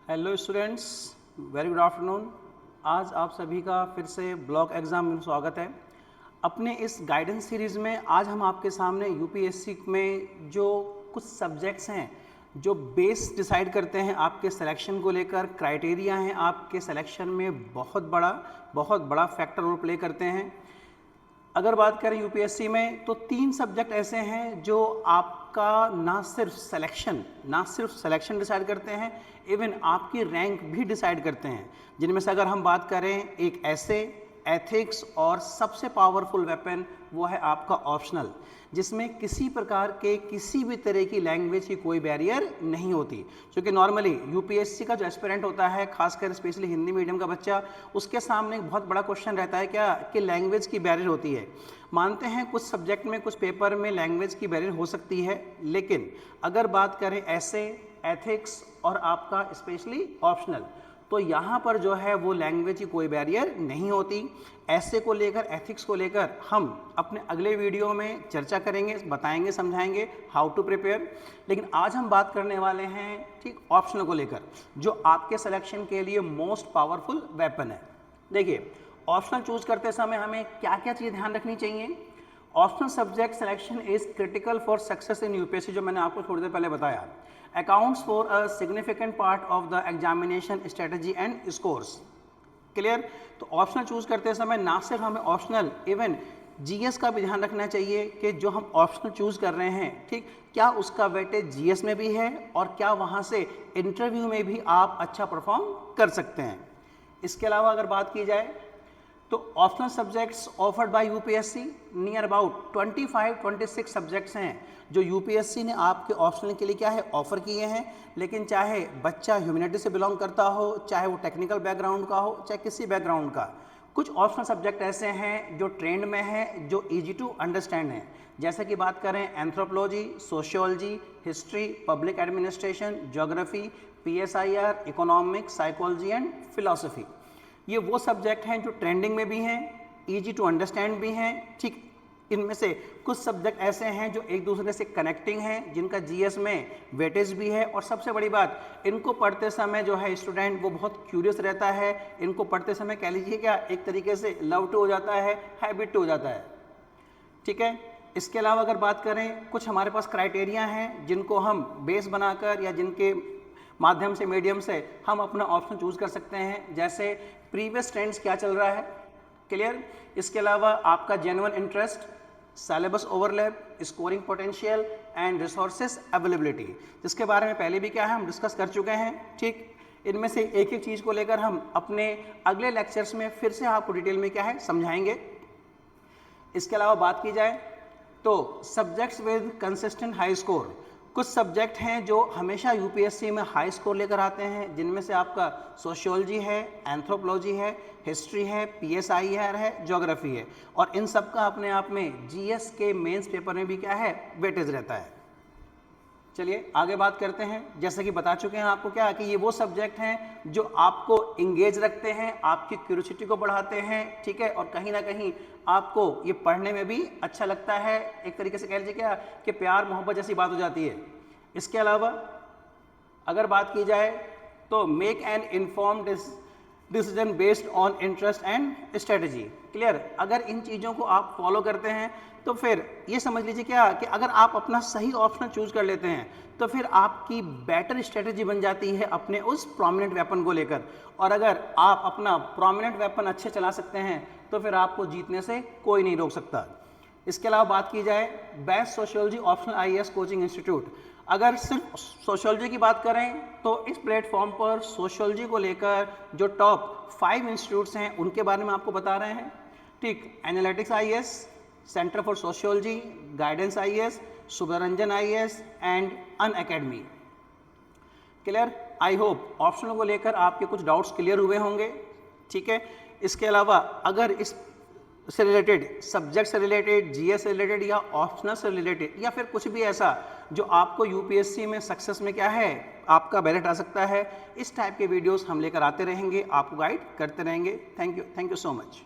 Hello students, very good afternoon. आज आप सभी का फिर से ब्लॉक एग्ज़ाम में स्वागत है। अपने इस गाइडेंस सीरीज़ में आज हम आपके सामने यूपीएससी में जो कुछ सब्जेक्ट्स हैं जो बेस डिसाइड करते हैं आपके सिलेक्शन को लेकर, क्राइटेरिया हैं आपके सिलेक्शन में बहुत बड़ा फैक्टर रोल प्ले करते हैं। अगर बात करें यूपीएससी में तो 3 सब्जेक्ट ऐसे हैं जो आपका ना सिर्फ सिलेक्शन डिसाइड करते हैं, इवन आपकी रैंक भी डिसाइड करते हैं। जिनमें से अगर हम बात करें, एक ऐसे एथिक्स और सबसे पावरफुल वेपन वो है आपका ऑप्शनल, जिसमें किसी प्रकार के किसी भी तरह की लैंग्वेज की कोई बैरियर नहीं होती। क्योंकि नॉर्मली यूपीएससी का जो एस्पिरेंट होता है, खासकर स्पेशली हिंदी मीडियम का बच्चा, उसके सामने एक बहुत बड़ा क्वेश्चन रहता है क्या कि लैंग्वेज की बैरियर होती है। मानते हैं कुछ सब्जेक्ट में, कुछ पेपर में लैंग्वेज की बैरियर हो सकती है, लेकिन अगर बात करें ऐसे, एथिक्स और आपका स्पेशली ऑप्शनल, तो यहाँ पर जो है वो लैंग्वेज की कोई बैरियर नहीं होती। ऐसे को लेकर, एथिक्स को लेकर हम अपने अगले वीडियो में चर्चा करेंगे, बताएंगे, समझाएंगे हाउ टू प्रिपेयर। लेकिन आज हम बात करने वाले हैं ठीक ऑप्शनल को लेकर, जो आपके सिलेक्शन के लिए मोस्ट पावरफुल वेपन है। देखिए, ऑप्शनल चूज करते समय हमें क्या क्या चीज़ ध्यान रखनी चाहिए। Optional subject selection is critical for success in UPSC, जो मैंने आपको थोड़ी देर पहले बताया। Accounts for a significant part of the examination strategy and scores. Clear? तो ऑप्शनल चूज करते समय ना सिर्फ हमें ऑप्शनल, इवन जीएस का भी ध्यान रखना चाहिए कि जो हम ऑप्शनल चूज कर रहे हैं, ठीक, क्या उसका वेटेज जीएस में भी है और क्या वहाँ से इंटरव्यू में भी आप अच्छा परफॉर्म कर सकते हैं। इसके अलावा अगर बात की जाए तो optional subjects offered by UPSC, near about 25-26 subjects हैं जो यूपीएससी ने आपके ऑप्शनल के लिए क्या है ऑफर किए हैं। लेकिन चाहे बच्चा ह्यूमैनिटी से बिलोंग करता हो, चाहे वो टेक्निकल बैकग्राउंड का हो, चाहे किसी बैकग्राउंड का, कुछ ऑप्शनल सब्जेक्ट ऐसे हैं जो ट्रेंड में है, जो ईजी टू अंडरस्टैंड है। जैसे कि बात करें anthropology, sociology, history, public administration, geography, PSIR, economics, psychology and philosophy. ये वो सब्जेक्ट हैं जो ट्रेंडिंग में भी हैं, ईजी टू अंडरस्टैंड भी हैं। ठीक, इनमें से कुछ सब्जेक्ट ऐसे हैं जो एक दूसरे से कनेक्टिंग हैं, जिनका जीएस में वेटेज भी है, और सबसे बड़ी बात, इनको पढ़ते समय जो है स्टूडेंट वो बहुत क्यूरियस रहता है। इनको पढ़ते समय कह लीजिए क्या, एक तरीके से लव टू हो जाता है, हैबिट टू हो जाता है। ठीक है। इसके अलावा अगर बात करें, कुछ हमारे पास क्राइटेरिया हैं जिनको हम बेस बनाकर या जिनके माध्यम से, मीडियम से हम अपना ऑप्शन चूज कर सकते हैं। जैसे प्रीवियस ट्रेंड्स क्या चल रहा है, क्लियर। इसके अलावा आपका genuine interest, syllabus overlap, scoring potential and resources availability, जिसके बारे में पहले भी क्या है हम डिस्कस कर चुके हैं। ठीक, इनमें से एक एक चीज़ को लेकर हम अपने अगले लेक्चर्स में फिर से आपको डिटेल में क्या है समझाएंगे। इसके अलावा बात की जाए तो subjects with consistent high score, कुछ सब्जेक्ट हैं जो हमेशा यूपीएससी में हाई स्कोर लेकर आते हैं, जिनमें से आपका सोशियोलॉजी है, एंथ्रोपोलॉजी है, हिस्ट्री है, पीएसआईआर है, ज्योग्राफी है, और इन सब का अपने आप में जीएस के मेंस पेपर में भी क्या है वेटेज रहता है। चलिए आगे बात करते हैं। जैसे कि बता चुके हैं आपको क्या कि ये वो सब्जेक्ट हैं जो आपको इंगेज रखते हैं, आपकी क्यूरियोसिटी को बढ़ाते हैं, ठीक है, और कहीं ना कहीं आपको ये पढ़ने में भी अच्छा लगता है। एक तरीके से कह लीजिए क्या कि प्यार मोहब्बत जैसी बात हो जाती है। इसके अलावा अगर बात की जाए तो make an informed decision based on interest and strategy, clear. अगर इन चीज़ों को आप फॉलो करते हैं तो फिर ये समझ लीजिए क्या कि अगर आप अपना सही ऑप्शन चूज कर लेते हैं तो फिर आपकी बेटर स्ट्रेटजी बन जाती है अपने उस प्रोमिनेंट वेपन को लेकर। और अगर आप अपना प्रोमिनेंट वेपन अच्छे चला सकते हैं तो फिर आपको जीतने से कोई नहीं रोक सकता। इसके अलावा बात की जाए best sociology optional IAS coaching institute, अगर सिर्फ सोशियोलॉजी की बात करें तो इस प्लेटफॉर्म पर सोशियोलॉजी को लेकर जो टॉप 5 इंस्टीट्यूट्स हैं उनके बारे में आपको बता रहे हैं। ठीक, analytics IAS, centre for sociology, guidance IAS, Subranjan IAS and अन academy. Clear? I hope optional को लेकर आपके कुछ डाउट्स क्लियर हुए होंगे। ठीक है। इसके अलावा अगर इस से रिलेटेड, सब्जेक्ट से रिलेटेड, जीएस से रिलेटेड या ऑप्शनल से रिलेटेड या फिर कुछ भी ऐसा जो आपको यूपीएससी में सक्सेस में क्या है आपका बैलेट आ सकता है, इस टाइप के वीडियोस हम लेकर आते रहेंगे, आपको गाइड करते रहेंगे। Thank you so much.